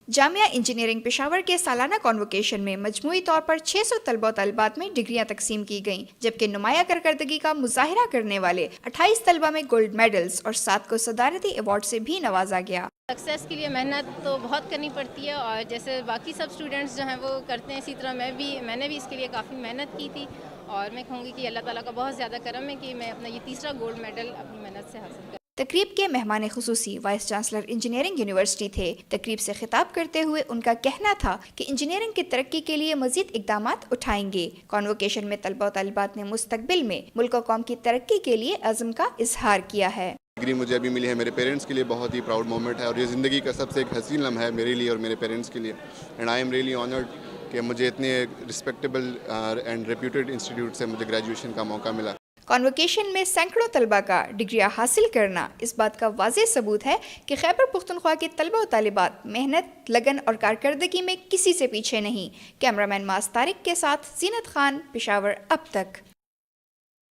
جامعہ engineering Peshawar کے سالانہ convocation میں مجموعی طور پر 600 طلبہ و طالبات میں ڈگریاں تقسیم کی گئیں، جبکہ نمایاں کارکردگی کا مظاہرہ کرنے والے 28 طلبہ میں گولڈ میڈلز اور 7 کو صدارتی ایوارڈ سے بھی نوازا گیا۔ سکسیس کے لیے محنت تو بہت کرنی پڑتی ہے، اور جیسے باقی سب اسٹوڈنٹس جو ہیں وہ کرتے ہیں، اسی طرح میں نے بھی اس کے لیے کافی محنت کی تھی، اور میں کہوں گی کہ اللہ تعالیٰ کا بہت زیادہ کرم ہے کہ میں اپنا یہ تیسرا گولڈ میڈل اپنی محنت سے حاصل کر۔ تقریب کے مہمان خصوصی وائس چانسلر انجینئرنگ یونیورسٹی تھے۔ تقریب سے خطاب کرتے ہوئے ان کا کہنا تھا کہ انجینئرنگ کی ترقی کے لیے مزید اقدامات اٹھائیں گے۔ کانووکیشن میں طلبہ و طالبات نے مستقبل میں ملک و قوم کی ترقی کے لیے عزم کا اظہار کیا ہے۔ ڈگری مجھے ابھی ملی ہے، میرے پیرنٹس کے لیے بہت ہی پراؤڈ مومنٹ ہے، اور یہ زندگی کا سب سے ایک حسین لمحہ ہے میرے لیے اور میرے پیرنٹس کے لیے، and I am really honoured کہ مجھے اتنے رسپیکٹیبل اینڈ ریپیوٹیڈ انسٹیٹیوٹ سے مجھے گریجویشن کا موقع ملا۔ کانووکیشن میں سینکڑوں طلبہ کا ڈگریاں حاصل کرنا اس بات کا واضح ثبوت ہے کہ خیبر پختونخوا کے طلبہ و طالبات محنت، لگن اور کارکردگی میں کسی سے پیچھے نہیں۔ کیمرہ مین ماس طارق کے ساتھ زینت خان، پشاور اب تک۔